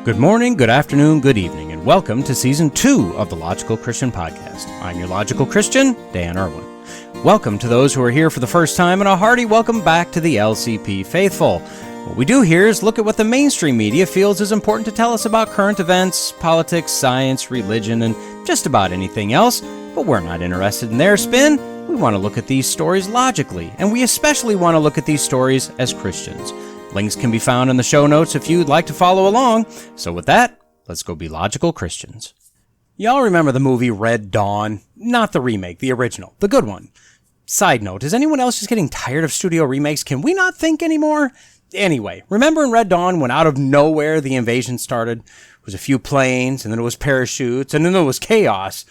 Good morning, good afternoon, good evening, and welcome to Season 2 of the Logical Christian Podcast. I'm your Logical Christian, Dan Erwin. Welcome to those who are here for the first time, and a hearty welcome back to the LCP faithful. What we do here is look at what the mainstream media feels is important to tell us about current events, politics, science, religion, and just about anything else, but we're not interested in their spin. We want to look at these stories logically, and we especially want to look at these stories as Christians. Links can be found in the show notes if you'd like to follow along. So with that, let's go be logical Christians. Y'all remember the movie Red Dawn? Not the remake, the original, the good one. Side note, is anyone else just getting tired of studio remakes? Can we not think anymore? Anyway, remember in Red Dawn when out of nowhere the invasion started? It was a few planes, and then it was parachutes, and then it was chaos.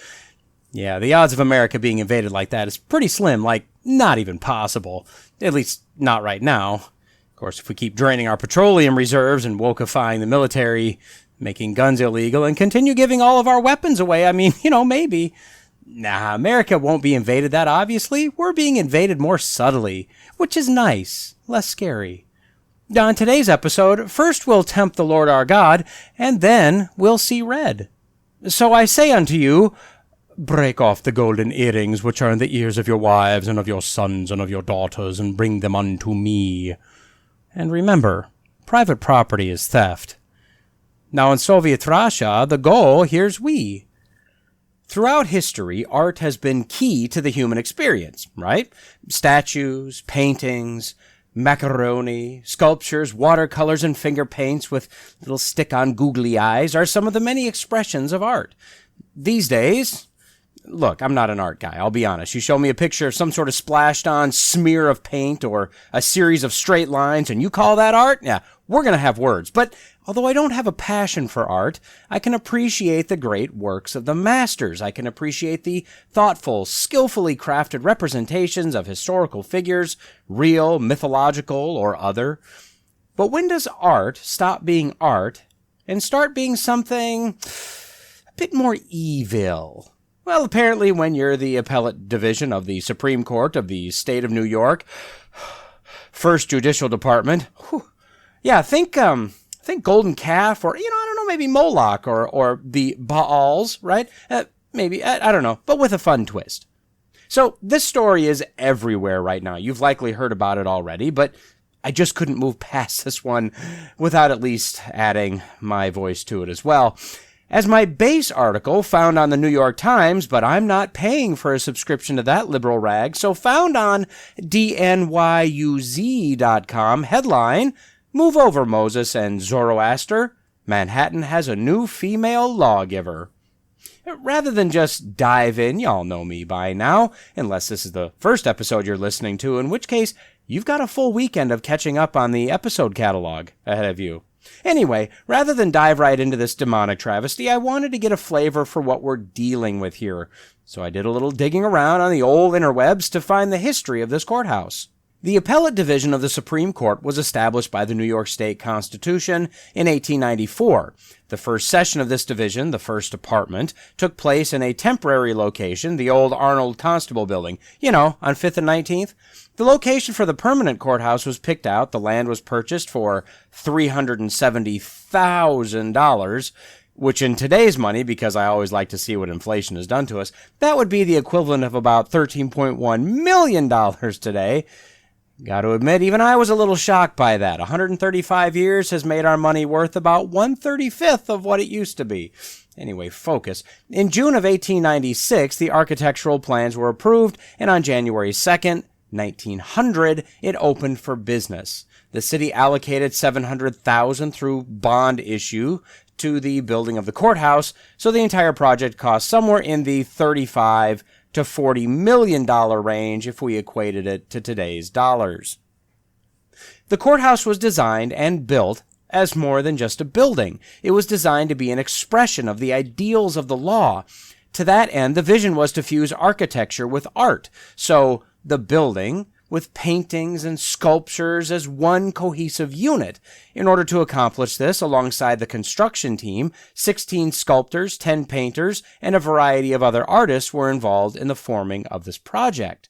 Yeah, the odds of America being invaded like that is pretty slim, like not even possible. At least not right now. Of course, if we keep draining our petroleum reserves and wokeifying the military, making guns illegal, and continue giving all of our weapons away, maybe. Nah, America won't be invaded that obviously. We're being invaded more subtly, which is nice, less scary. On today's episode, first we'll tempt the Lord our God, and then we'll see red. So I say unto you, break off the golden earrings which are in the ears of your wives and of your sons and of your daughters, and bring them unto me. And remember, private property is theft. Now in Soviet Russia, the goal here's we. Throughout history, art has been key to the human experience, right? Statues, paintings, macaroni, sculptures, watercolors, and finger paints with little stick-on googly eyes are some of the many expressions of art. These days, look, I'm not an art guy, I'll be honest. You show me a picture of some sort of splashed-on smear of paint or a series of straight lines, and you call that art? Yeah, we're going to have words. But although I don't have a passion for art, I can appreciate the great works of the masters. I can appreciate the thoughtful, skillfully crafted representations of historical figures, real, mythological, or other. But when does art stop being art and start being something a bit more evil? Well, apparently when you're the appellate division of the Supreme Court of the state of New York, First Judicial Department, think Golden Calf or, I don't know, maybe Moloch or the Baals, right? Maybe, I don't know, but with a fun twist. So this story is everywhere right now. You've likely heard about it already, but I just couldn't move past this one without at least adding my voice to it as well. As my base article found on the New York Times, but I'm not paying for a subscription to that liberal rag, so found on dnyuz.com, headline, Move Over Moses and Zoroaster, Manhattan has a new female lawgiver. Rather than just dive in, y'all know me by now, unless this is the first episode you're listening to, in which case you've got a full weekend of catching up on the episode catalog ahead of you. Anyway, rather than dive right into this demonic travesty, I wanted to get a flavor for what we're dealing with here. So I did a little digging around on the old interwebs to find the history of this courthouse. The appellate division of the Supreme Court was established by the New York State Constitution in 1894. The first session of this division, the first department, took place in a temporary location, the old Arnold Constable Building, on 5th and 19th. The location for the permanent courthouse was picked out. The land was purchased for $370,000, which in today's money, because I always like to see what inflation has done to us, that would be the equivalent of about $13.1 million today. Got to admit, even I was a little shocked by that. 135 years has made our money worth about 1/35 of what it used to be. Anyway, focus. In June of 1896, the architectural plans were approved, and on January 2nd, 1900, it opened for business. The city allocated $700,000 through bond issue to the building of the courthouse, so the entire project cost somewhere in the $35 to $40 million range if we equated it to today's dollars. The courthouse was designed and built as more than just a building. It was designed to be an expression of the ideals of the law. To that end, the vision was to fuse architecture with art. So the building with paintings and sculptures as one cohesive unit. In order to accomplish this, alongside the construction team, 16 sculptors, 10 painters, and a variety of other artists were involved in the forming of this project.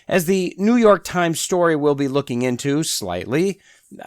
As the New York Times story we'll be looking into slightly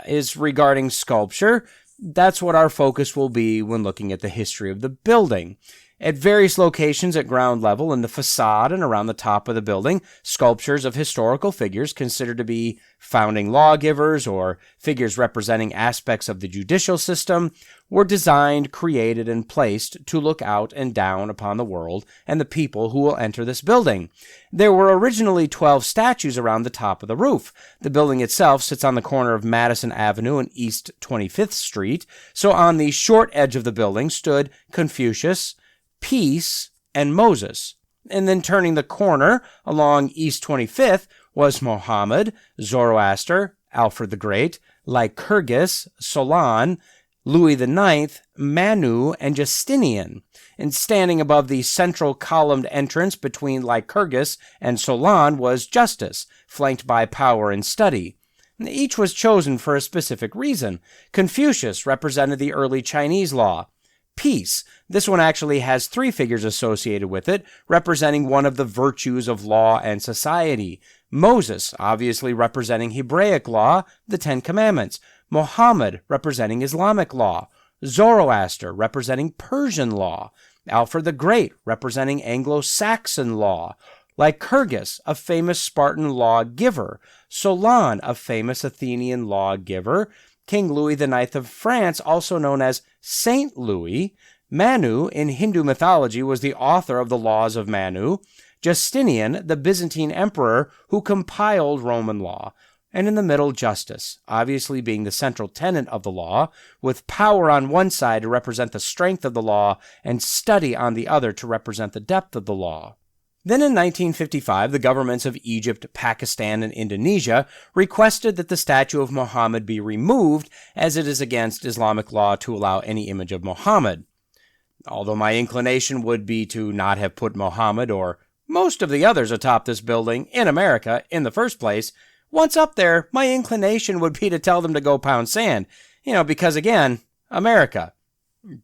is regarding sculpture, That's what our focus will be when looking at the history of the building. At various locations at ground level, in the facade and around the top of the building, sculptures of historical figures considered to be founding lawgivers or figures representing aspects of the judicial system were designed, created, and placed to look out and down upon the world and the people who will enter this building. There were originally 12 statues around the top of the roof. The building itself sits on the corner of Madison Avenue and East 25th Street, so on the short edge of the building stood Confucius, Peace, and Moses. And then turning the corner along East 25th was Mohammed, Zoroaster, Alfred the Great, Lycurgus, Solon, Louis IX, Manu, and Justinian. And standing above the central columned entrance between Lycurgus and Solon was Justice, flanked by Power and Study. Each was chosen for a specific reason. Confucius represented the early Chinese law. Peace. This one actually has 3 figures associated with it, representing one of the virtues of law and society. Moses, obviously representing Hebraic law, the 10 Commandments. Muhammad, representing Islamic law. Zoroaster, representing Persian law. Alfred the Great, representing Anglo-Saxon law. Lycurgus, a famous Spartan lawgiver. Solon, a famous Athenian lawgiver. King Louis IX of France, also known as Saint Louis. Manu, in Hindu mythology, was the author of the Laws of Manu. Justinian, the Byzantine emperor who compiled Roman law. And in the middle, Justice, obviously being the central tenet of the law, with power on one side to represent the strength of the law and study on the other to represent the depth of the law. Then in 1955, the governments of Egypt, Pakistan, and Indonesia requested that the statue of Muhammad be removed, as it is against Islamic law to allow any image of Muhammad. Although my inclination would be to not have put Muhammad or most of the others atop this building in America in the first place, once up there, my inclination would be to tell them to go pound sand. Because again, America.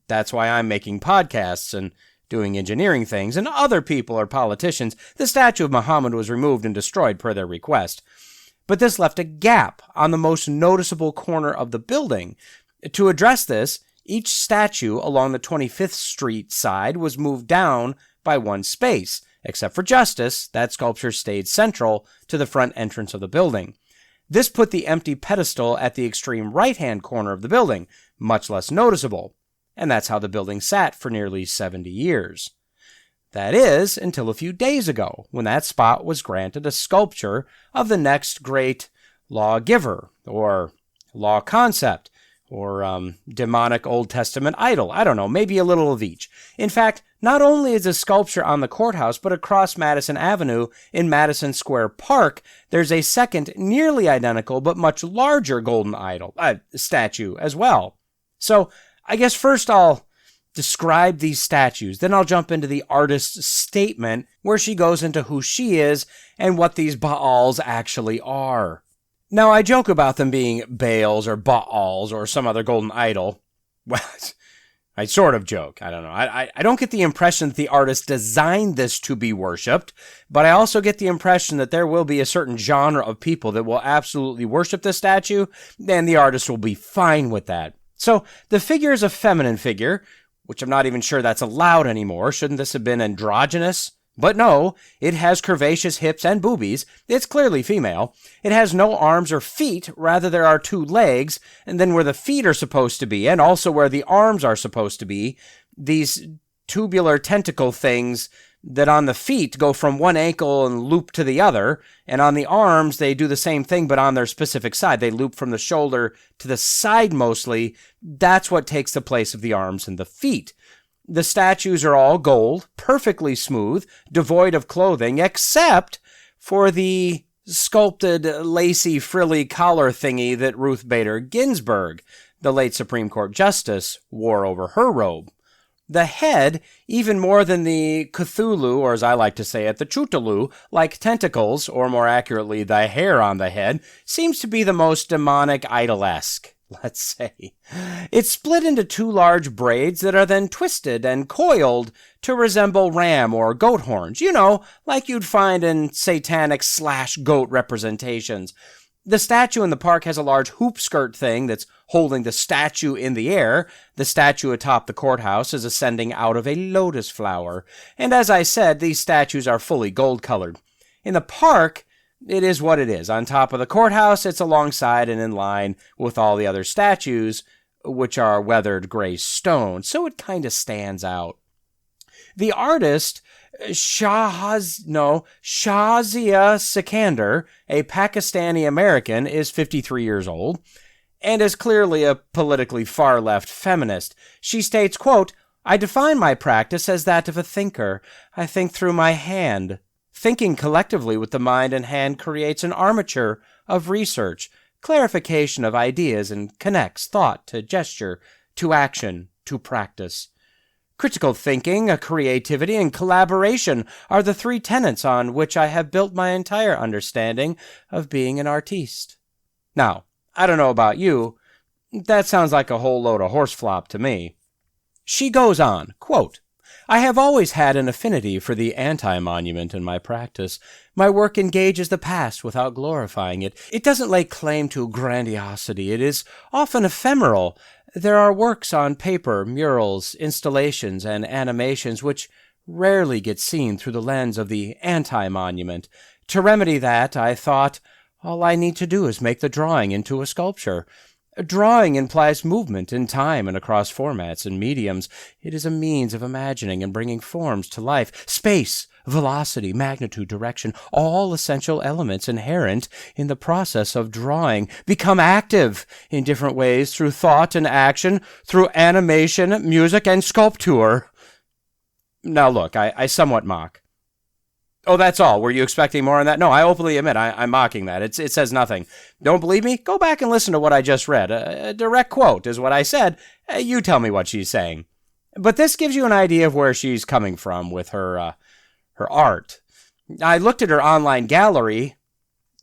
That's why I'm making podcasts and doing engineering things, and other people are politicians. The statue of Muhammad was removed and destroyed per their request. But this left a gap on the most noticeable corner of the building. To address this, each statue along the 25th Street side was moved down by one space. Except for Justice, that sculpture stayed central to the front entrance of the building. This put the empty pedestal at the extreme right-hand corner of the building, much less noticeable. And that's how the building sat for nearly 70 years. That is, until a few days ago, when that spot was granted a sculpture of the next great lawgiver, or law concept, or demonic Old Testament idol. I don't know, maybe a little of each. In fact, not only is a sculpture on the courthouse, but across Madison Avenue in Madison Square Park, there's a second, nearly identical, but much larger golden idol, statue as well. So, I guess first I'll describe these statues, then I'll jump into the artist's statement where she goes into who she is and what these Baals actually are. Now, I joke about them being Baals or Baals or some other golden idol. Well, I sort of joke. I don't know. I don't get the impression that the artist designed this to be worshipped, but I also get the impression that there will be a certain genre of people that will absolutely worship this statue, and the artist will be fine with that. So, the figure is a feminine figure, which I'm not even sure that's allowed anymore. Shouldn't this have been androgynous? But no, it has curvaceous hips and boobies. It's clearly female. It has no arms or feet, rather there are 2 legs, and then where the feet are supposed to be, and also where the arms are supposed to be, these tubular tentacle things that on the feet go from one ankle and loop to the other, and on the arms they do the same thing but on their specific side. They loop from the shoulder to the side mostly. That's what takes the place of the arms and the feet. The statues are all gold, perfectly smooth, devoid of clothing, except for the sculpted, lacy, frilly collar thingy that Ruth Bader Ginsburg, the late Supreme Court Justice, wore over her robe. The head, even more than the Cthulhu, or as I like to say it, the Chutalu-like tentacles, or more accurately, the hair on the head, seems to be the most demonic idolesque, let's say. It's split into 2 large braids that are then twisted and coiled to resemble ram or goat horns, like you'd find in satanic/goat representations. The statue in the park has a large hoop skirt thing that's holding the statue in the air. The statue atop the courthouse is ascending out of a lotus flower. And as I said, these statues are fully gold-colored. In the park, it is what it is. On top of the courthouse, it's alongside and in line with all the other statues, which are weathered gray stone, so it kind of stands out. The artist, Shahzia Sikander, a Pakistani-American, is 53 years old, and is clearly a politically far-left feminist. She states, quote, "I define my practice as that of a thinker. I think through my hand. Thinking collectively with the mind and hand creates an armature of research, clarification of ideas, and connects thought to gesture, to action, to practice. Critical thinking, creativity, and collaboration are the three tenets on which I have built my entire understanding of being an artiste." Now, I don't know about you, that sounds like a whole load of horseflop to me. She goes on, quote, "I have always had an affinity for the anti-monument in my practice. My work engages the past without glorifying it. It doesn't lay claim to grandiosity. It is often ephemeral. There are works on paper, murals, installations, and animations which rarely get seen through the lens of the anti-monument. To remedy that, I thought, all I need to do is make the drawing into a sculpture. Drawing implies movement in time and across formats and mediums. It is a means of imagining and bringing forms to life. Space, velocity, magnitude, direction, all essential elements inherent in the process of drawing, become active in different ways through thought and action, through animation, music, and sculpture." Now look, I somewhat mock. Oh, that's all. Were you expecting more on that? No, I openly admit I'm mocking that. It says nothing. Don't believe me? Go back and listen to what I just read. A direct quote is what I said. You tell me what she's saying. But this gives you an idea of where she's coming from with her art. I looked at her online gallery.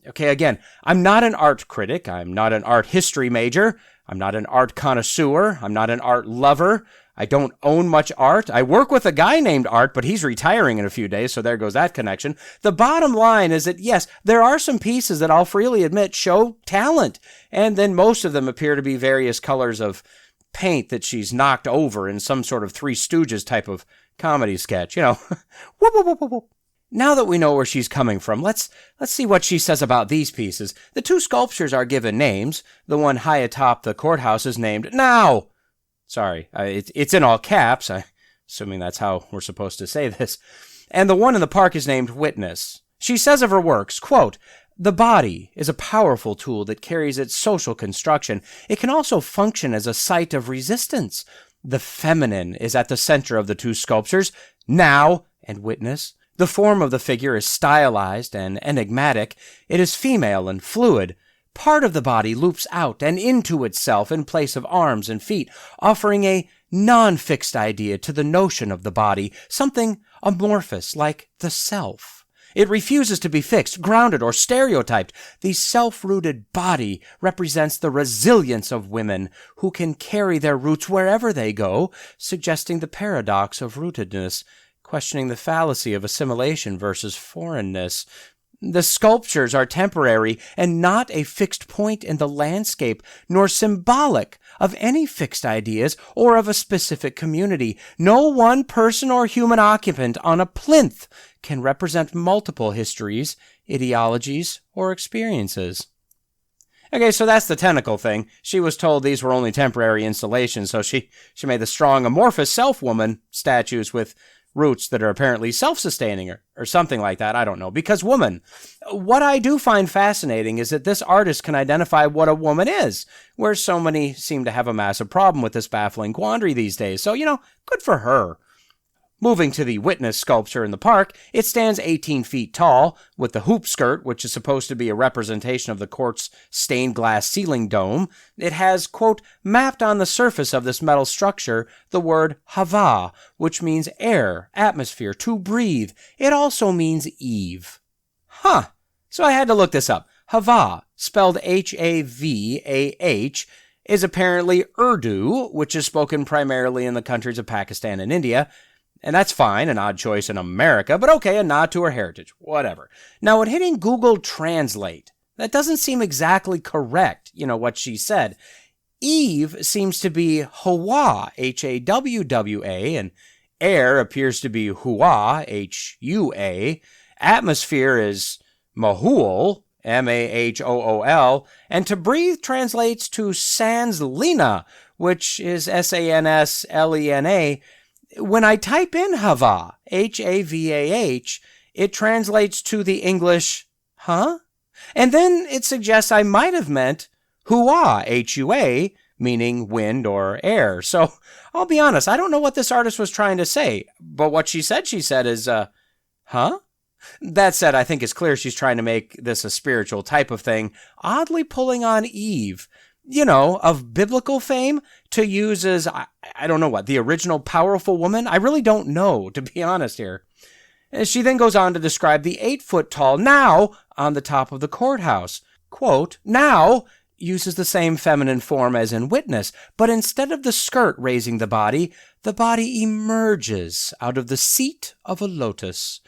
Okay, again, I'm not an art critic. I'm not an art history major. I'm not an art connoisseur. I'm not an art lover. I don't own much art. I work with a guy named Art, but he's retiring in a few days, so there goes that connection. The bottom line is that, yes, there are some pieces that I'll freely admit show talent, and then most of them appear to be various colors of paint that she's knocked over in some sort of Three Stooges type of comedy sketch, you know. Whoop, whoop, whoop, whoop, whoop. Now that we know where she's coming from, let's see what she says about these pieces. The two sculptures are given names. The one high atop the courthouse is named Now. Sorry, it's in all caps, assuming that's how we're supposed to say this. And the one in the park is named Witness. She says of her works, quote, "The body is a powerful tool that carries its social construction. It can also function as a site of resistance. The feminine is at the center of the two sculptures, Now and Witness. The form of the figure is stylized and enigmatic. It is female and fluid. Part of the body loops out and into itself in place of arms and feet, offering a non-fixed idea to the notion of the body, something amorphous like the self. It refuses to be fixed, grounded, or stereotyped. The self-rooted body represents the resilience of women who can carry their roots wherever they go, suggesting the paradox of rootedness, questioning the fallacy of assimilation versus foreignness. The sculptures are temporary and not a fixed point in the landscape, nor symbolic of any fixed ideas or of a specific community. No one person or human occupant on a plinth can represent multiple histories, ideologies, or experiences." Okay, so that's the technical thing. She was told these were only temporary installations, so she made the strong amorphous self-woman statues with roots that are apparently self-sustaining or something like that. I don't know. Because woman. What I do find fascinating is that this artist can identify what a woman is, where so many seem to have a massive problem with this baffling quandary these days. So, good for her. Moving to the Witness sculpture in the park, it stands 18 feet tall, with the hoop skirt, which is supposed to be a representation of the court's stained glass ceiling dome. It has, quote, "mapped on the surface of this metal structure the word hava, which means air, atmosphere, to breathe. It also means Eve." Huh. So I had to look this up. Hava, spelled Havah, is apparently Urdu, which is spoken primarily in the countries of Pakistan and India. And that's fine, an odd choice in America, but okay, a nod to her heritage, whatever. Now, when hitting Google Translate, That doesn't seem exactly correct, what she said. Eve seems to be Hawa, Hawwa, and air appears to be Hua, Hua. Atmosphere is Mahul, Mahool, and to breathe translates to Sanslena, which is Sanslena. When I type in Hava, Havah, it translates to the English, huh? And then it suggests I might have meant Hua, Hua, meaning wind or air. So I'll be honest, I don't know what this artist was trying to say, but what she said is, huh? That said, I think it's clear she's trying to make this a spiritual type of thing, oddly pulling on Eve, of biblical fame, to use as, I don't know what, the original powerful woman? I really don't know, to be honest here. She then goes on to describe the 8-foot-tall now on the top of the courthouse. Quote, now uses the same feminine form as in witness, but instead of the skirt raising the body emerges out of the seat of a lotus.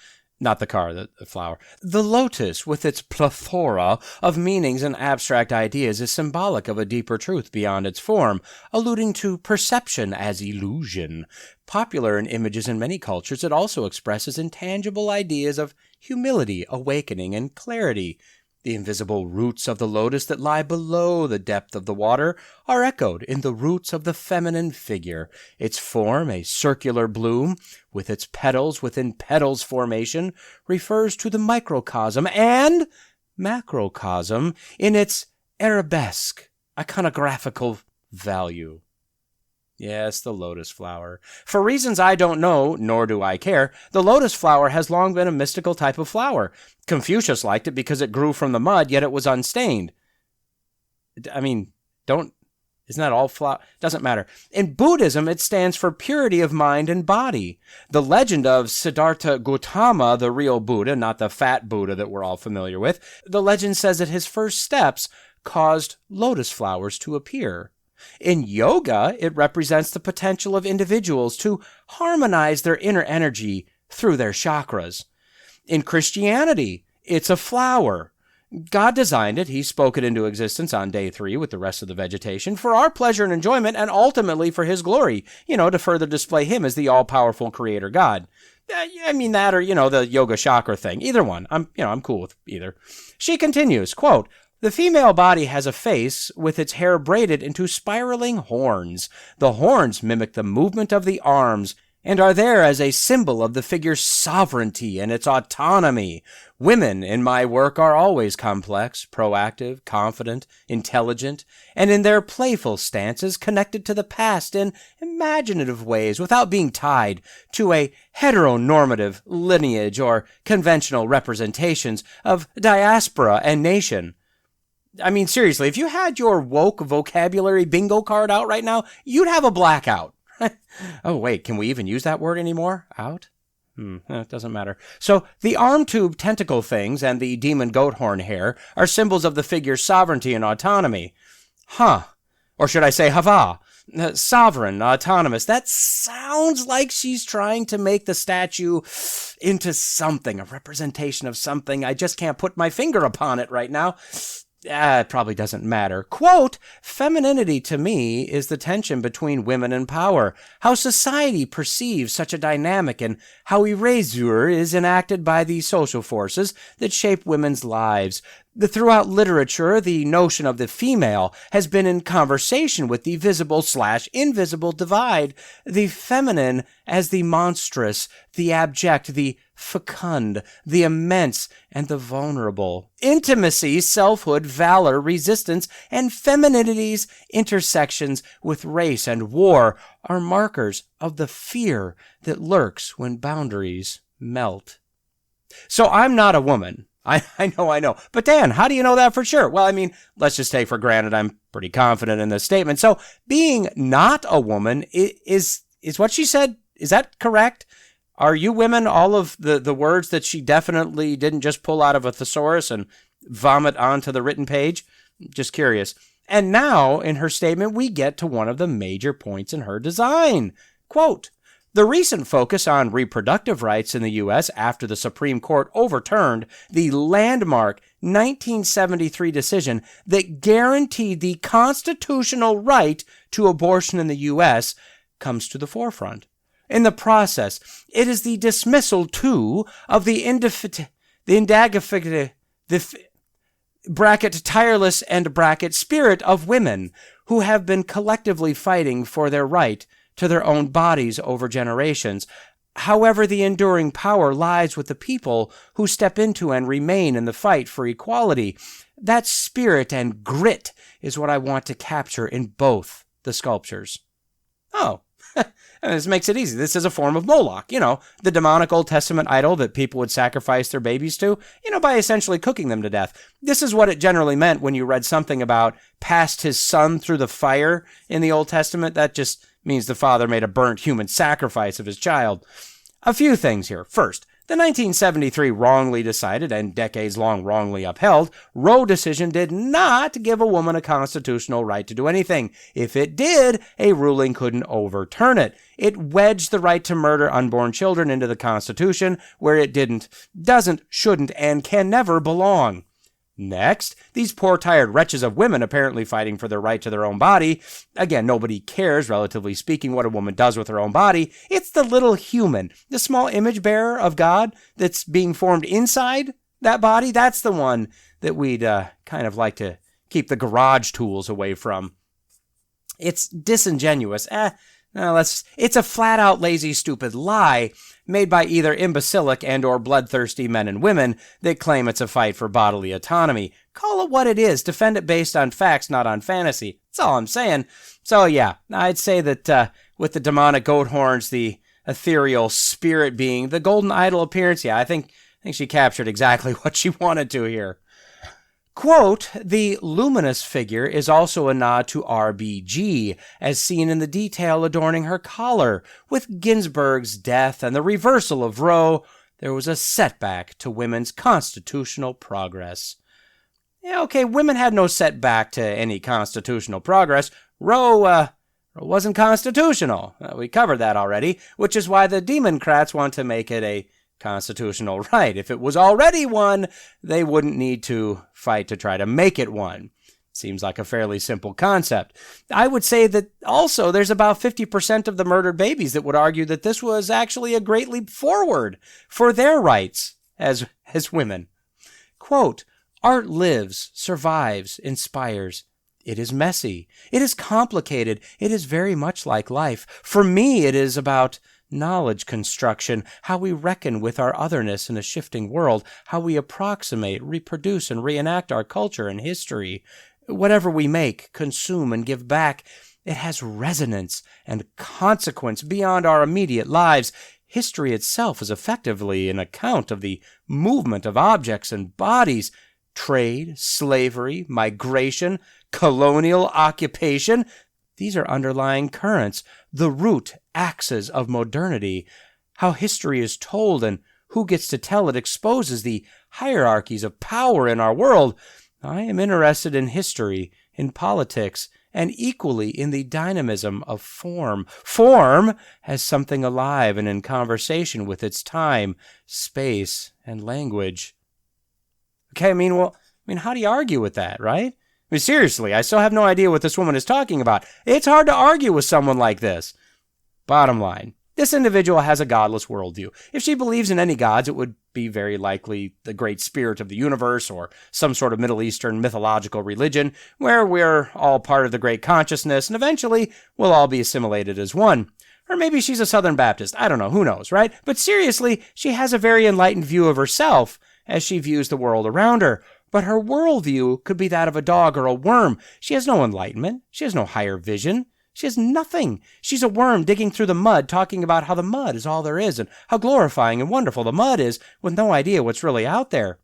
Not the car, the flower. The lotus, with its plethora of meanings and abstract ideas, is symbolic of a deeper truth beyond its form, alluding to perception as illusion. Popular in images in many cultures, it also expresses intangible ideas of humility, awakening, and clarity. The invisible roots of the lotus that lie below the depth of the water are echoed in the roots of the feminine figure. Its form, a circular bloom, with its petals within petals formation, refers to the microcosm and macrocosm in its arabesque, iconographical value. Yes, the lotus flower. For reasons I don't know, nor do I care, the lotus flower has long been a mystical type of flower. Confucius liked it because it grew from the mud, yet it was unstained. Isn't that all flower? Doesn't matter. In Buddhism, it stands for purity of mind and body. The legend of Siddhartha Gautama, the real Buddha, not the fat Buddha that we're all familiar with, the legend says that his first steps caused lotus flowers to appear. In yoga, it represents the potential of individuals to harmonize their inner energy through their chakras. In Christianity, it's a flower. God designed it. He spoke it into existence on day 3 with the rest of the vegetation for our pleasure and enjoyment, and ultimately for his glory, to further display him as the all-powerful creator God. That or, the yoga chakra thing. Either one. I'm cool with either. She continues, quote, the female body has a face with its hair braided into spiraling horns. The horns mimic the movement of the arms and are there as a symbol of the figure's sovereignty and its autonomy. Women in my work are always complex, proactive, confident, intelligent, and in their playful stances connected to the past in imaginative ways without being tied to a heteronormative lineage or conventional representations of diaspora and nation. Seriously, if you had your woke vocabulary bingo card out right now, you'd have a blackout. Oh, wait, can we even use that word anymore? Out? It doesn't matter. So, the arm tube tentacle things and the demon goat horn hair are symbols of the figure's sovereignty and autonomy. Or should I say Hava? Sovereign, autonomous. That sounds like she's trying to make the statue into something, a representation of something. I just can't put my finger upon it right now. It probably doesn't matter. Quote, femininity to me is the tension between women and power, how society perceives such a dynamic and how erasure is enacted by the social forces that shape women's lives. Throughout literature, the notion of the female has been in conversation with the visible/invisible divide, the feminine as the monstrous, the abject, the fecund, the immense, and the vulnerable. Intimacy, selfhood, valor, resistance, and femininity's intersections with race and war are markers of the fear that lurks when boundaries melt. So I'm not a woman. I know. But Dan, how do you know that for sure? Well, let's just take for granted I'm pretty confident in this statement. So being not a woman is what she said. Is that correct? Are you women all of the words that she definitely didn't just pull out of a thesaurus and vomit onto the written page? Just curious. And now, in her statement, we get to one of the major points in her design. Quote, The recent focus on reproductive rights in the U.S. after the Supreme Court overturned the landmark 1973 decision that guaranteed the constitutional right to abortion in the U.S. comes to the forefront. In the process, it is the dismissal, too, of the tireless and spirit of women who have been collectively fighting for their right to their own bodies over generations. However, the enduring power lies with the people who step into and remain in the fight for equality. That spirit and grit is what I want to capture in both the sculptures. Oh, and this makes it easy. This is a form of Moloch, the demonic Old Testament idol that people would sacrifice their babies to, by essentially cooking them to death. This is what it generally meant when you read something about passed his son through the fire in the Old Testament. That just means the father made a burnt human sacrifice of his child. A few things here. First, the 1973 wrongly decided and decades-long wrongly upheld Roe decision did not give a woman a constitutional right to do anything. If it did, a ruling couldn't overturn it. It wedged the right to murder unborn children into the Constitution where it doesn't, shouldn't, and can never belong. Next, these poor, tired wretches of women apparently fighting for their right to their own body. Again, nobody cares, relatively speaking, what a woman does with her own body. It's the little human, the small image bearer of God that's being formed inside that body. That's the one that we'd kind of like to keep the garage tools away from. It's disingenuous. It's a flat-out lazy, stupid lie made by either imbecilic and or bloodthirsty men and women that claim it's a fight for bodily autonomy. Call it what it is. Defend it based on facts, not on fantasy. That's all I'm saying. So yeah, I'd say that with the demonic goat horns, the ethereal spirit being, the golden idol appearance, I think she captured exactly what she wanted to here. Quote, the luminous figure is also a nod to RBG, as seen in the detail adorning her collar. With Ginsburg's death and the reversal of Roe, there was a setback to women's constitutional progress. Yeah, okay, women had no setback to any constitutional progress. Roe wasn't constitutional. We covered that already, which is why the Democrats want to make it a constitutional right. If it was already one, they wouldn't need to fight to try to make it one. Seems like a fairly simple concept. I would say that also there's about 50% of the murdered babies that would argue that this was actually a great leap forward for their rights as women. Quote, art lives, survives, inspires. It is messy. It is complicated. It is very much like life. For me, it is about knowledge construction, how we reckon with our otherness in a shifting world, how we approximate, reproduce, and reenact our culture and history. Whatever we make, consume, and give back, it has resonance and consequence beyond our immediate lives. History itself is effectively an account of the movement of objects and bodies. Trade, slavery, migration, colonial occupation, these are underlying currents, the root axes of modernity. How history is told and who gets to tell it exposes the hierarchies of power in our world. I am interested in history, in politics, and equally in the dynamism of form. Form as something alive and in conversation with its time, space, and language. Okay, how do you argue with that, right? Seriously, I still have no idea what this woman is talking about. It's hard to argue with someone like this. Bottom line, this individual has a godless worldview. If she believes in any gods, it would be very likely the great spirit of the universe or some sort of Middle Eastern mythological religion where we're all part of the great consciousness and eventually we'll all be assimilated as one. Or maybe she's a Southern Baptist. I don't know. Who knows, right? But seriously, she has a very enlightened view of herself as she views the world around her. But her worldview could be that of a dog or a worm. She has no enlightenment. She has no higher vision. She has nothing. She's a worm digging through the mud, talking about how the mud is all there is and how glorifying and wonderful the mud is with no idea what's really out there.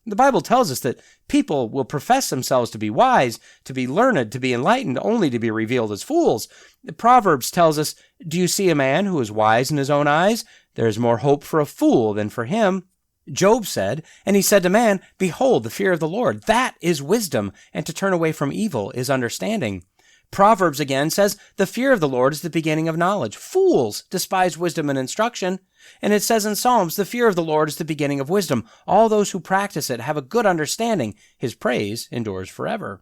The Bible tells us that people will profess themselves to be wise, to be learned, to be enlightened, only to be revealed as fools. The Proverbs tells us, do you see a man who is wise in his own eyes? There is more hope for a fool than for him. Job said, and he said to man, behold, the fear of the Lord, that is wisdom, and to turn away from evil is understanding. Proverbs again says, the fear of the Lord is the beginning of knowledge. Fools despise wisdom and instruction. And it says in Psalms, the fear of the Lord is the beginning of wisdom. All those who practice it have a good understanding. His praise endures forever.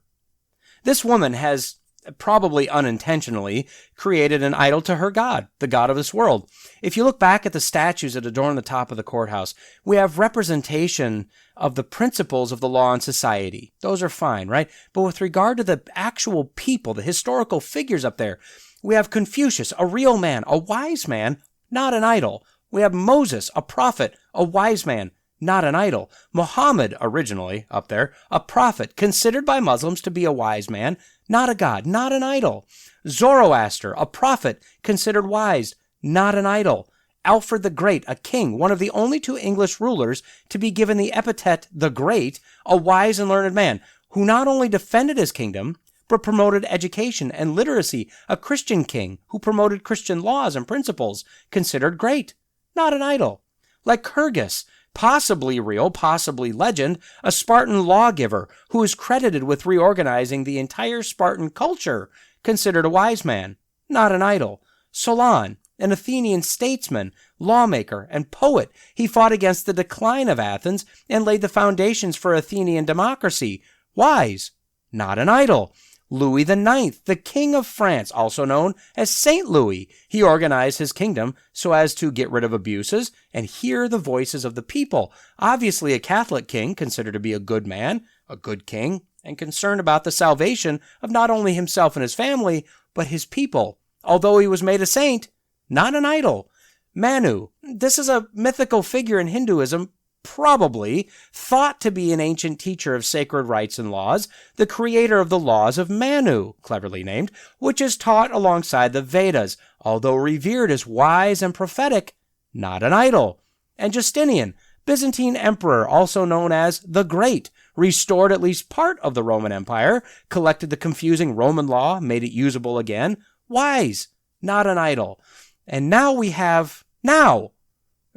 This woman has probably unintentionally created an idol to her God, the God of this world. If you look back at the statues that adorn the top of the courthouse, we have representation of the principles of the law and society. Those are fine, right? But with regard to the actual people, the historical figures up there, we have Confucius, a real man, a wise man, not an idol. We have Moses, a prophet, a wise man, not an idol. Muhammad, originally up there, a prophet, considered by Muslims to be a wise man, not a god, not an idol. Zoroaster, a prophet, considered wise, not an idol. Alfred the Great, a king, one of the only two English rulers to be given the epithet the Great, a wise and learned man, who not only defended his kingdom, but promoted education and literacy, a Christian king who promoted Christian laws and principles, considered great, not an idol. Lycurgus, possibly real, possibly legend, a Spartan lawgiver who is credited with reorganizing the entire Spartan culture, considered a wise man, not an idol. Solon, an Athenian statesman, lawmaker, and poet, he fought against the decline of Athens and laid the foundations for Athenian democracy. Wise, not an idol. Louis IX, the King of France, also known as Saint Louis. He organized his kingdom so as to get rid of abuses and hear the voices of the people. Obviously a Catholic king, considered to be a good man, a good king, and concerned about the salvation of not only himself and his family, but his people. Although he was made a saint, not an idol. Manu, this is a mythical figure in Hinduism, probably thought to be an ancient teacher of sacred rites and laws, the creator of the laws of Manu, cleverly named, which is taught alongside the Vedas, although revered as wise and prophetic, not an idol. And Justinian, Byzantine emperor, also known as the Great, restored at least part of the Roman Empire, collected the confusing Roman law, made it usable again, wise, not an idol. And now we have,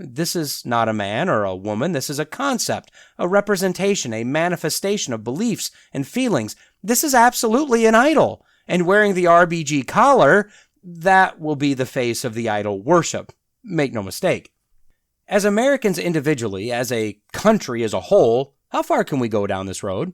this is not a man or a woman. This is a concept, a representation, a manifestation of beliefs and feelings. This is absolutely an idol. And wearing the RBG collar, that will be the face of the idol worship. Make no mistake. As Americans individually, as a country as a whole, how far can we go down this road?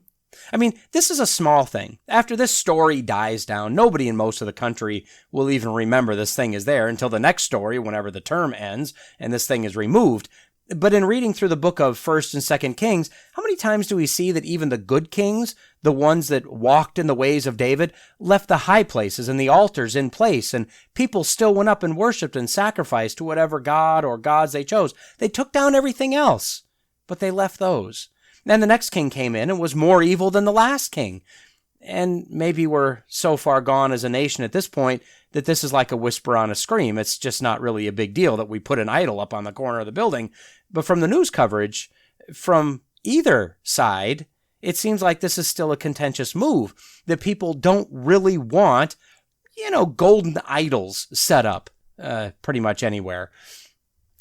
I mean, this is a small thing. After this story dies down, nobody in most of the country will even remember this thing is there until the next story, whenever the term ends and this thing is removed. But in reading through the book of 1st and 2nd Kings, how many times do we see that even the good kings, the ones that walked in the ways of David, left the high places and the altars in place, and people still went up and worshipped and sacrificed to whatever god or gods they chose? They took down everything else, but they left those. Then the next king came in and was more evil than the last king. And maybe we're so far gone as a nation at this point that this is like a whisper on a scream. It's just not really a big deal that we put an idol up on the corner of the building. But from the news coverage, from either side, it seems like this is still a contentious move, that people don't really want, golden idols set up pretty much anywhere.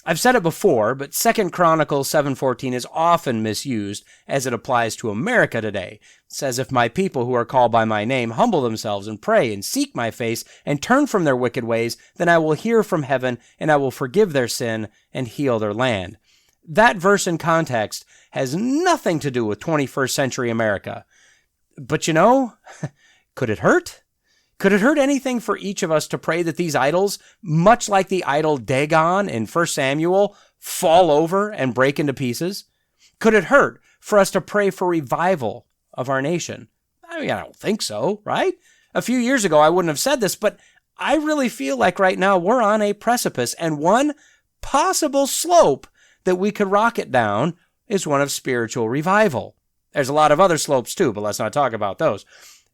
I've said it before, but 2 Chronicles 7:14 is often misused as it applies to America today. It says, if my people who are called by my name humble themselves and pray and seek my face and turn from their wicked ways, then I will hear from heaven and I will forgive their sin and heal their land. That verse in context has nothing to do with 21st century America. But could it hurt? Could it hurt anything for each of us to pray that these idols, much like the idol Dagon in 1 Samuel, fall over and break into pieces? Could it hurt for us to pray for revival of our nation? I mean, I don't think so, right? A few years ago, I wouldn't have said this, but I really feel like right now we're on a precipice, and one possible slope that we could rocket down is one of spiritual revival. There's a lot of other slopes too, but let's not talk about those.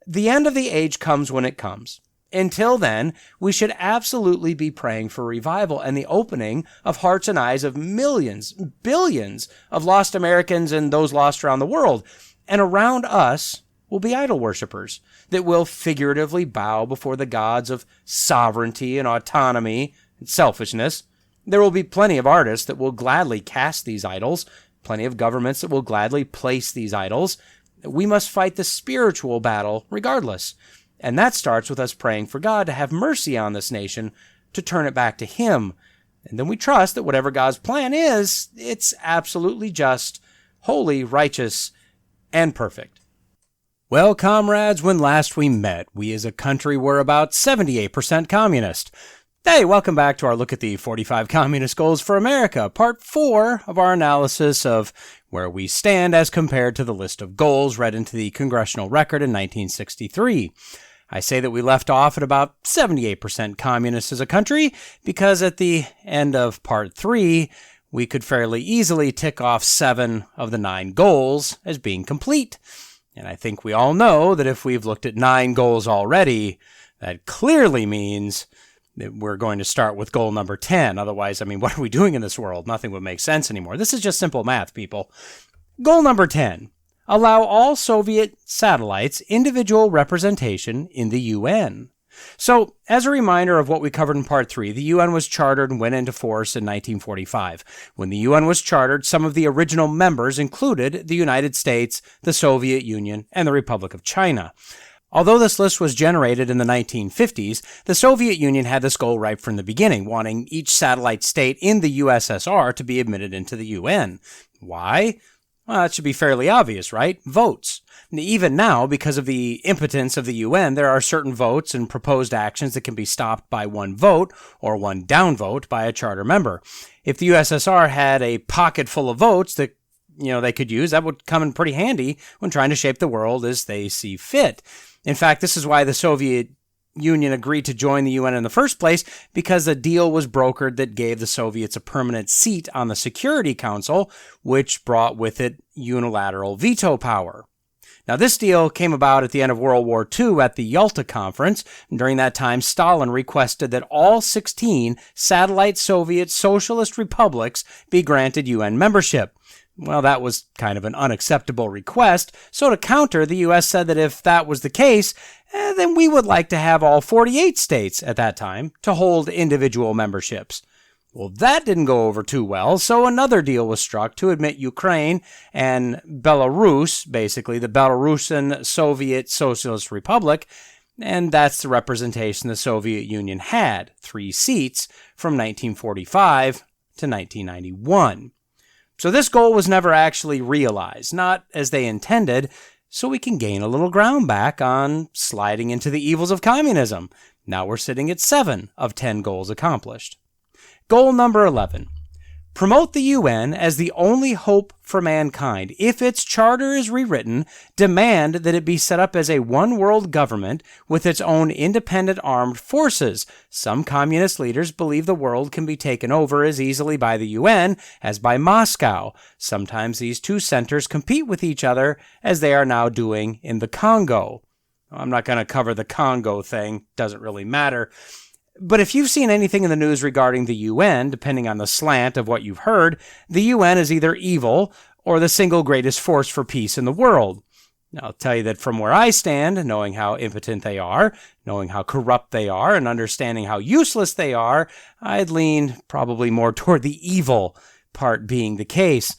The end of the age comes when it comes. Until then, we should absolutely be praying for revival and the opening of hearts and eyes of millions, billions of lost Americans and those lost around the world. And around us will be idol worshipers that will figuratively bow before the gods of sovereignty and autonomy and selfishness. There will be plenty of artists that will gladly cast these idols, plenty of governments that will gladly place these idols. We must fight the spiritual battle regardless. And that starts with us praying for God to have mercy on this nation, to turn it back to Him. And then we trust that whatever God's plan is, it's absolutely just, holy, righteous, and perfect. Well, comrades, when last we met, we as a country were about 78% communist. Hey, welcome back to our look at the 45 Communist Goals for America, part 4 of our analysis of where we stand as compared to the list of goals read into the Congressional Record in 1963. I say that we left off at about 78% communist as a country because at the end of part 3, we could fairly easily tick off 7 of the 9 goals as being complete. And I think we all know that if we've looked at 9 goals already, that clearly means that we're going to start with goal number 10. Otherwise, what are we doing in this world? Nothing would make sense anymore. This is just simple math, people. Goal number 10. Allow all Soviet satellites individual representation in the UN. So, as a reminder of what we covered in Part 3, the UN was chartered and went into force in 1945. When the UN was chartered, some of the original members included the United States, the Soviet Union, and the Republic of China. Although this list was generated in the 1950s, the Soviet Union had this goal right from the beginning, wanting each satellite state in the USSR to be admitted into the UN. Why? Well, it should be fairly obvious, right? Votes. Even now, because of the impotence of the UN, there are certain votes and proposed actions that can be stopped by one vote or one downvote by a charter member. If the USSR had a pocket full of votes that they could use, that would come in pretty handy when trying to shape the world as they see fit. In fact, this is why the Soviet Union agreed to join the UN in the first place, because a deal was brokered that gave the Soviets a permanent seat on the Security Council, which brought with it unilateral veto power. Now, this deal came about at the end of World War II at the Yalta Conference. During that time, Stalin requested that all 16 satellite Soviet socialist republics be granted UN membership. Well, that was kind of an unacceptable request, so to counter, the U.S. said that if that was the case, then we would like to have all 48 states at that time to hold individual memberships. Well, that didn't go over too well, so another deal was struck to admit Ukraine and Belarus, basically the Belarusian Soviet Socialist Republic, and that's the representation the Soviet Union had, 3 seats from 1945 to 1991. So this goal was never actually realized, not as they intended, so we can gain a little ground back on sliding into the evils of communism. Now we're sitting at 7 of 10 goals accomplished. Goal number 11. Promote the UN as the only hope for mankind. If its charter is rewritten, demand that it be set up as a one-world government with its own independent armed forces. Some communist leaders believe the world can be taken over as easily by the UN as by Moscow. Sometimes these two centers compete with each other, as they are now doing in the Congo. I'm not going to cover the Congo thing. Doesn't really matter. But if you've seen anything in the news regarding the UN, depending on the slant of what you've heard, the UN is either evil or the single greatest force for peace in the world. Now, I'll tell you that from where I stand, knowing how impotent they are, knowing how corrupt they are, and understanding how useless they are, I'd lean probably more toward the evil part being the case.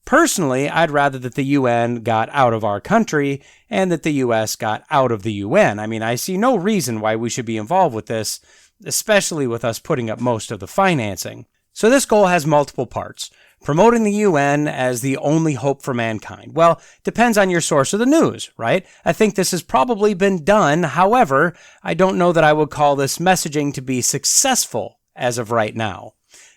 Personally, I'd rather that the UN got out of our country and that the US got out of the UN. I see no reason why we should be involved with this, especially with us putting up most of the financing. So this goal has multiple parts. Promoting the UN as the only hope for mankind. Well, depends on your source of the news, right? I think this has probably been done. However, I don't know that I would call this messaging to be successful as of right now.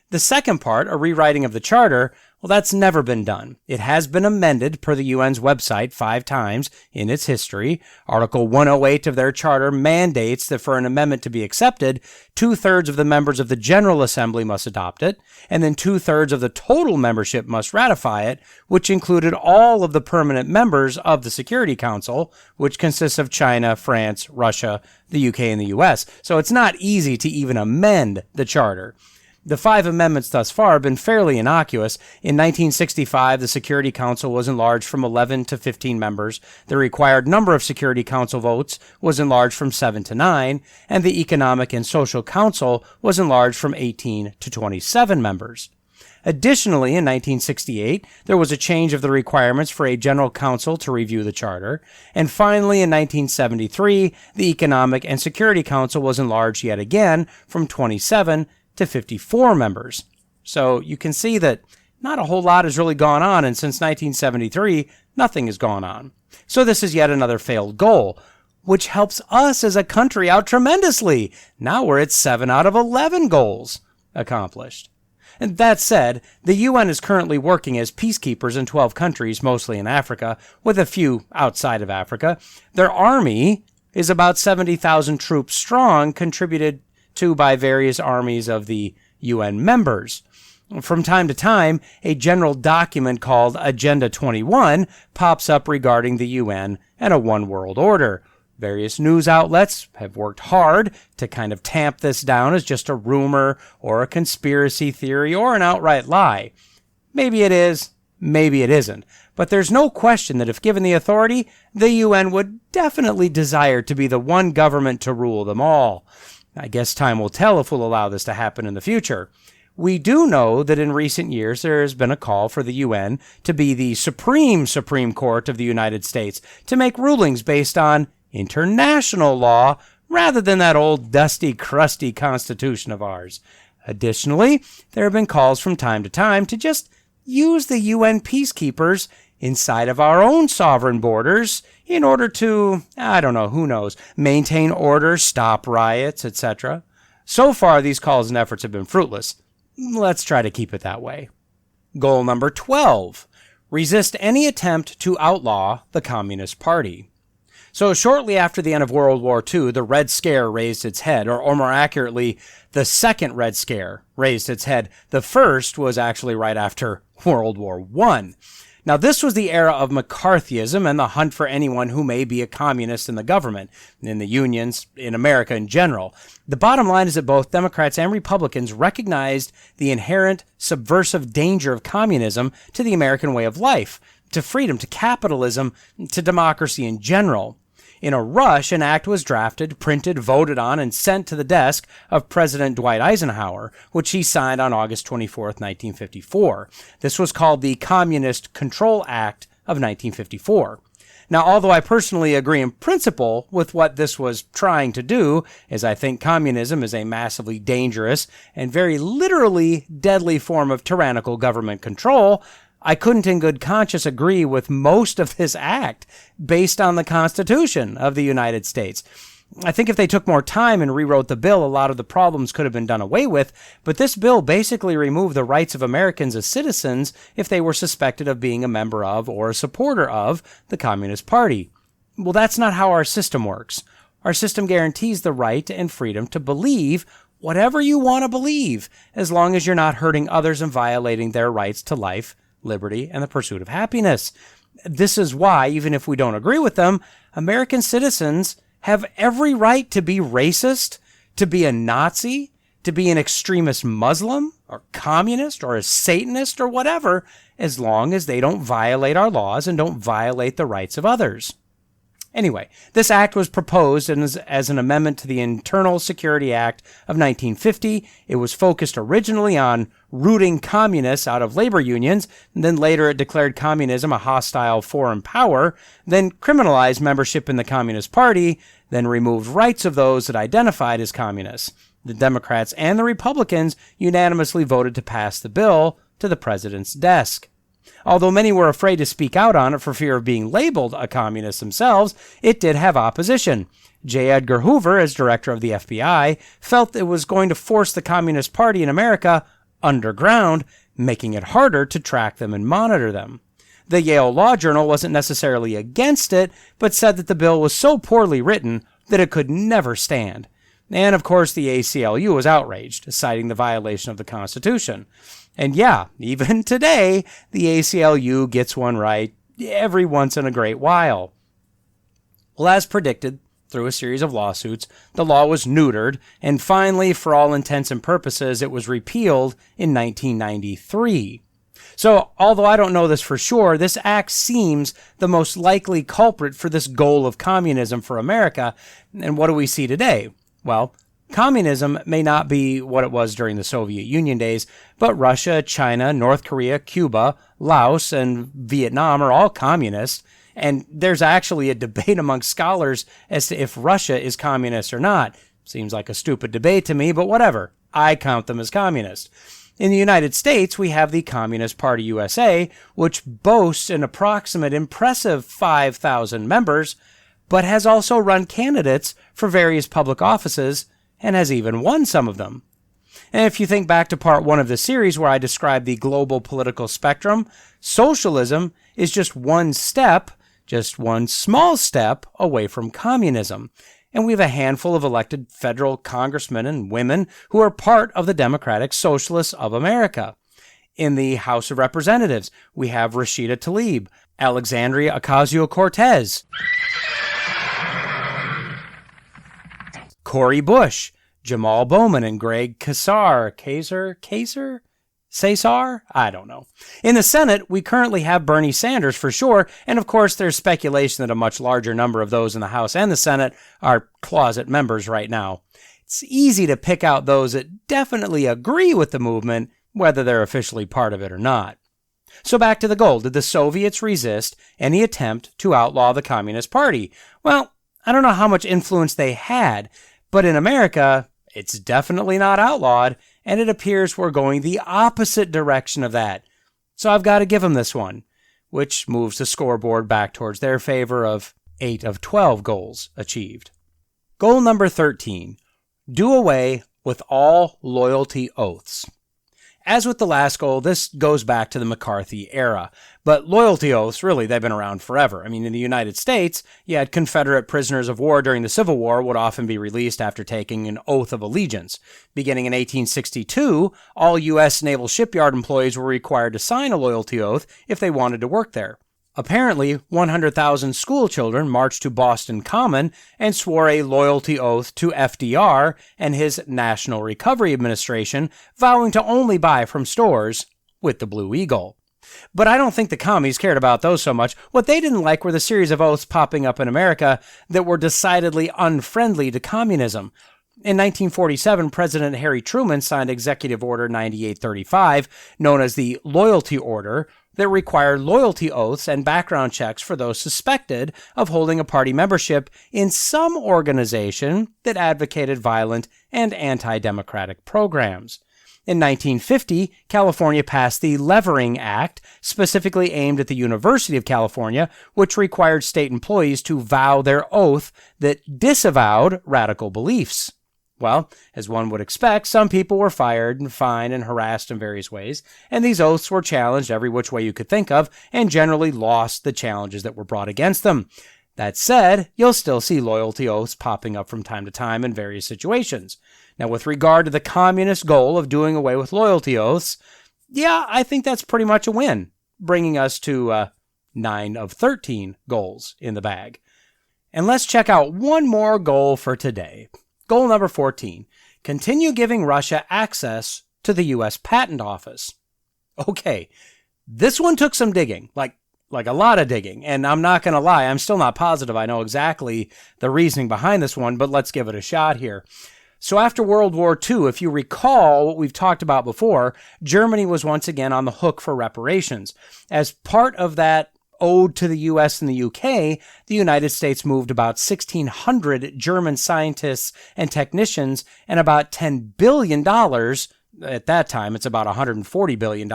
The second part, a rewriting of the charter, well, that's never been done. It has been amended per the UN's website 5 times in its history. Article 108 of their charter mandates that for an amendment to be accepted, 2/3 of the members of the General Assembly must adopt it, and then 2/3 of the total membership must ratify it, which included all of the permanent members of the Security Council, which consists of China, France, Russia, the UK, and the US. So it's not easy to even amend the charter. The 5 amendments thus far have been fairly innocuous. In 1965, the Security Council was enlarged from 11 to 15 members. The required number of Security Council votes was enlarged from 7 to 9, and the Economic and Social Council was enlarged from 18 to 27 members. Additionally, in 1968, there was a change of the requirements for a general council to review the charter. And finally, in 1973, the Economic and Security Council was enlarged yet again from 27 to 54 members. So you can see that not a whole lot has really gone on, and since 1973, nothing has gone on. So this is yet another failed goal, which helps us as a country out tremendously. Now we're at 7 out of 11 goals accomplished. And that said, the UN is currently working as peacekeepers in 12 countries, mostly in Africa, with a few outside of Africa. Their army is about 70,000 troops strong, contributed to by various armies of the UN members. From time to time, a general document called Agenda 21 pops up regarding the UN and a one world order. Various news outlets have worked hard to kind of tamp this down as just a rumor or a conspiracy theory or an outright lie. Maybe it is, maybe it isn't. But there's no question that if given the authority, the UN would definitely desire to be the one government to rule them all. I guess time will tell if we'll allow this to happen in the future. We do know that in recent years there has been a call for the UN to be the Supreme Court of the United States, to make rulings based on international law rather than that old dusty, crusty Constitution of ours. Additionally, there have been calls from time to time to just use the UN peacekeepers inside of our own sovereign borders in order to, who knows, maintain order, stop riots, etc. So far, these calls and efforts have been fruitless. Let's try to keep it that way. Goal number 12. Resist any attempt to outlaw the Communist Party. So shortly after the end of World War II, the Red Scare raised its head, or more accurately, the second Red Scare raised its head. The first was actually right after World War I. Now, this was the era of McCarthyism and the hunt for anyone who may be a communist in the government, in the unions, in America in general. The bottom line is that both Democrats and Republicans recognized the inherent subversive danger of communism to the American way of life, to freedom, to capitalism, to democracy in general. In a rush, an act was drafted, printed, voted on, and sent to the desk of President Dwight Eisenhower, which he signed on August 24, 1954. This was called the Communist Control Act of 1954. Now, although I personally agree in principle with what this was trying to do, as I think communism is a massively dangerous and very literally deadly form of tyrannical government control, I couldn't in good conscience agree with most of this act based on the Constitution of the United States. I think if they took more time and rewrote the bill, a lot of the problems could have been done away with, but this bill basically removed the rights of Americans as citizens if they were suspected of being a member of or a supporter of the Communist Party. Well, that's not how our system works. Our system guarantees the right and freedom to believe whatever you want to believe, as long as you're not hurting others and violating their rights to life, liberty, and the pursuit of happiness. This is why, even if we don't agree with them, American citizens have every right to be racist, to be a Nazi, to be an extremist Muslim, or communist, or a Satanist, or whatever, as long as they don't violate our laws and don't violate the rights of others. Anyway, this act was proposed as an amendment to the Internal Security Act of 1950. It was focused originally on rooting communists out of labor unions, and then later it declared communism a hostile foreign power, then criminalized membership in the Communist Party, then removed rights of those that identified as communists. The Democrats and the Republicans unanimously voted to pass the bill to the president's desk. Although many were afraid to speak out on it for fear of being labeled a communist themselves, it did have opposition. J. Edgar Hoover, as director of the FBI, felt it was going to force the Communist Party in America underground, making it harder to track them and monitor them. The Yale Law Journal wasn't necessarily against it, but said that the bill was so poorly written that it could never stand. And of course the ACLU was outraged, citing the violation of the Constitution. And yeah, even today, the ACLU gets one right every once in a great while. Well, as predicted, through a series of lawsuits, the law was neutered, and finally, for all intents and purposes, it was repealed in 1993. So, although I don't know this for sure, this act seems the most likely culprit for this goal of communism for America. And what do we see today? Well, Communism may not be what it was during the Soviet Union days, but Russia, China, North Korea, Cuba, Laos, and Vietnam are all communist, and there's actually a debate among scholars as to if Russia is communist or not. Seems like a stupid debate to me, but whatever. I count them as communist. In the United States, we have the Communist Party USA, which boasts an approximate impressive 5,000 members, but has also run candidates for various public offices and has even won some of them. And if you think back to part 1 of the series where I described the global political spectrum, socialism is just one small step away from communism. And we have a handful of elected federal congressmen and women who are part of the Democratic Socialists of America. In the House of Representatives, we have Rashida Tlaib, Alexandria Ocasio-Cortez, Cori Bush, Jamal Bowman, and Greg Casar. Cesar? I don't know. In the Senate, we currently have Bernie Sanders for sure, and of course there's speculation that a much larger number of those in the House and the Senate are closet members right now. It's easy to pick out those that definitely agree with the movement, whether they're officially part of it or not. So back to the goal. Did the Soviets resist any attempt to outlaw the Communist Party? Well, I don't know how much influence they had, but in America, it's definitely not outlawed, and it appears we're going the opposite direction of that. So I've got to give them this one, which moves the scoreboard back towards their favor of 8 of 12 goals achieved. Goal number 13, do away with all loyalty oaths. As with the last goal, this goes back to the McCarthy era. But loyalty oaths, really, they've been around forever. I mean, in the United States, you had Confederate prisoners of war during the Civil War would often be released after taking an oath of allegiance. Beginning in 1862, all U.S. naval shipyard employees were required to sign a loyalty oath if they wanted to work there. Apparently, 100,000 school children marched to Boston Common and swore a loyalty oath to FDR and his National Recovery Administration, vowing to only buy from stores with the Blue Eagle. But I don't think the commies cared about those so much. What they didn't like were the series of oaths popping up in America that were decidedly unfriendly to communism. In 1947, President Harry Truman signed Executive Order 9835, known as the Loyalty Order, that required loyalty oaths and background checks for those suspected of holding a party membership in some organization that advocated violent and anti-democratic programs. In 1950, California passed the Levering Act, specifically aimed at the University of California, which required state employees to vow their oath that disavowed radical beliefs. Well, as one would expect, some people were fired and fined and harassed in various ways, and these oaths were challenged every which way you could think of, and generally lost the challenges that were brought against them. That said, you'll still see loyalty oaths popping up from time to time in various situations. Now, with regard to the communist goal of doing away with loyalty oaths, yeah, I think that's pretty much a win, bringing us to 9 of 13 goals in the bag. And let's check out one more goal for today. Goal number 14, continue giving Russia access to the U.S. Patent Office. Okay, this one took some digging, like a lot of digging, and I'm not going to lie, I'm still not positive I know exactly the reasoning behind this one, but let's give it a shot here. So after World War II, if you recall what we've talked about before, Germany was once again on the hook for reparations. As part of that owed to the U.S. and the UK, the United States moved about 1,600 German scientists and technicians and about $10 billion, at that time it's about $140 billion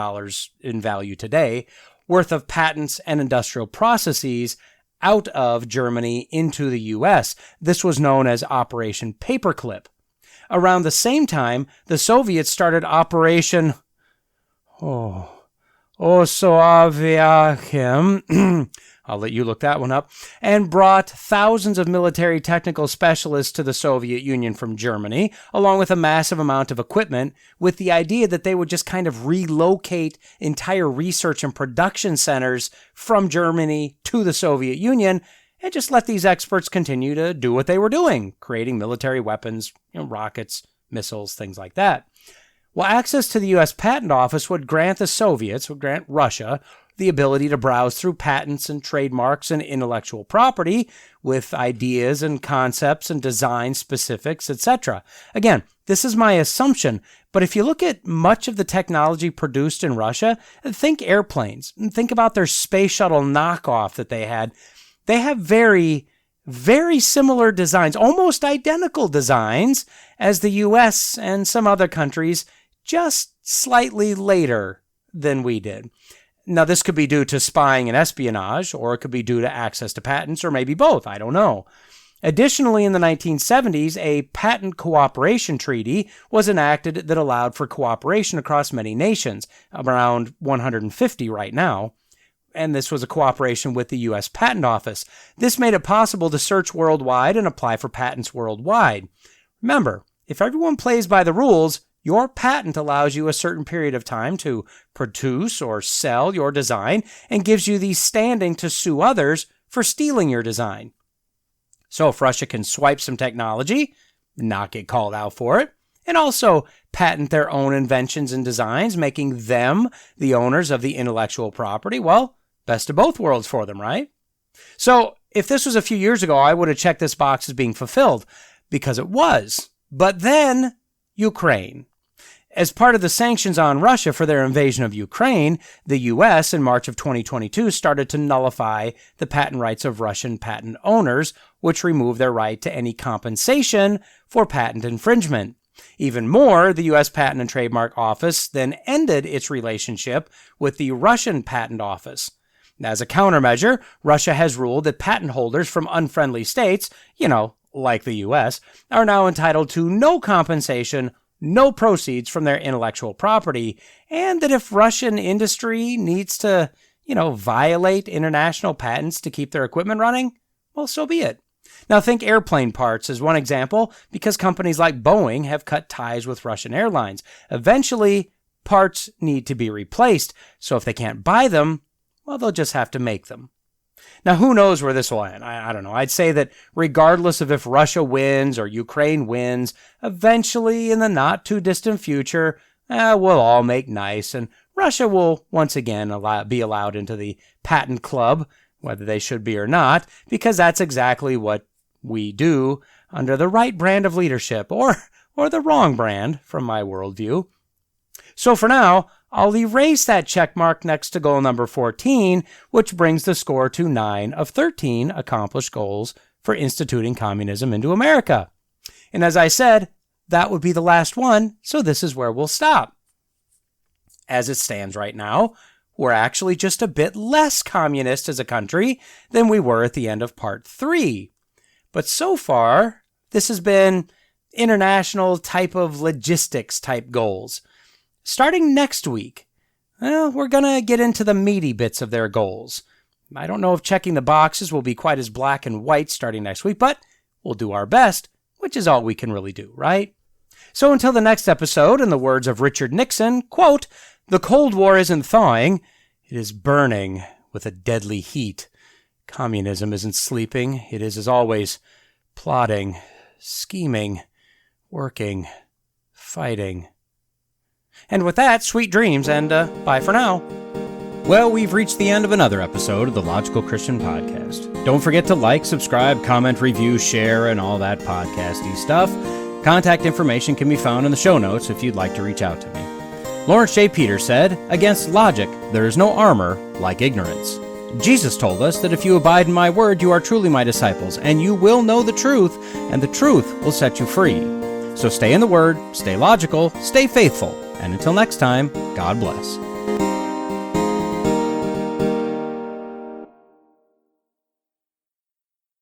in value today, worth of patents and industrial processes out of Germany into the U.S. This was known as Operation Paperclip. Around the same time, the Soviets started Operation Osoaviakhim, I'll let you look that one up, and brought thousands of military technical specialists to the Soviet Union from Germany, along with a massive amount of equipment, with the idea that they would just kind of relocate entire research and production centers from Germany to the Soviet Union, and just let these experts continue to do what they were doing, creating military weapons, rockets, missiles, things like that. Well, access to the U.S. Patent Office would grant Russia, the ability to browse through patents and trademarks and intellectual property with ideas and concepts and design specifics, etc. Again, this is my assumption, but if you look at much of the technology produced in Russia, think airplanes, and think about their space shuttle knockoff that they had. They have very, very similar designs, almost identical designs as the US and some other countries, just slightly later than we did. Now, this could be due to spying and espionage, or it could be due to access to patents, or maybe both. I don't know. Additionally, in the 1970s, a patent cooperation treaty was enacted that allowed for cooperation across many nations, around 150 right now. And this was a cooperation with the U.S. Patent Office. This made it possible to search worldwide and apply for patents worldwide. Remember, if everyone plays by the rules, your patent allows you a certain period of time to produce or sell your design and gives you the standing to sue others for stealing your design. So if Russia can swipe some technology, not get called out for it, and also patent their own inventions and designs, making them the owners of the intellectual property, well, best of both worlds for them, right? So if this was a few years ago, I would have checked this box as being fulfilled, because it was. But then, Ukraine. As part of the sanctions on Russia for their invasion of Ukraine, the U.S. in March of 2022 started to nullify the patent rights of Russian patent owners, which removed their right to any compensation for patent infringement. Even more, the U.S. Patent and Trademark Office then ended its relationship with the Russian Patent Office. As a countermeasure, Russia has ruled that patent holders from unfriendly states, like the U.S., are now entitled to no compensation, no proceeds from their intellectual property, and that if Russian industry needs to, violate international patents to keep their equipment running, well, so be it. Now think airplane parts as one example, because companies like Boeing have cut ties with Russian airlines. Eventually, parts need to be replaced, so if they can't buy them, well, they'll just have to make them. Now, who knows where this will end? I don't know. I'd say that regardless of if Russia wins or Ukraine wins, eventually in the not-too-distant future, we'll all make nice, and Russia will once again be allowed into the patent club, whether they should be or not, because that's exactly what we do under the right brand of leadership, or the wrong brand from my worldview. So for now, I'll erase that check mark next to goal number 14, which brings the score to 9 of 13 accomplished goals for instituting communism into America. And as I said, that would be the last one, so this is where we'll stop. As it stands right now, we're actually just a bit less communist as a country than we were at the end of part 3. But so far, this has been international type of logistics type goals. Starting next week, we're going to get into the meaty bits of their goals. I don't know if checking the boxes will be quite as black and white starting next week, but we'll do our best, which is all we can really do, right? So until the next episode, in the words of Richard Nixon, quote, "The Cold War isn't thawing, it is burning with a deadly heat. Communism isn't sleeping, it is, as always, plotting, scheming, working, fighting." And with that, sweet dreams, and bye for now. Well, we've reached the end of another episode of the Logical Christian Podcast. Don't forget to like, subscribe, comment, review, share, and all that podcasty stuff. Contact information can be found in the show notes if you'd like to reach out to me. Lawrence J. Peters said, "Against logic, there is no armor like ignorance." Jesus told us that if you abide in my word, you are truly my disciples, and you will know the truth, and the truth will set you free. So stay in the word, stay logical, stay faithful, and until next time, God bless.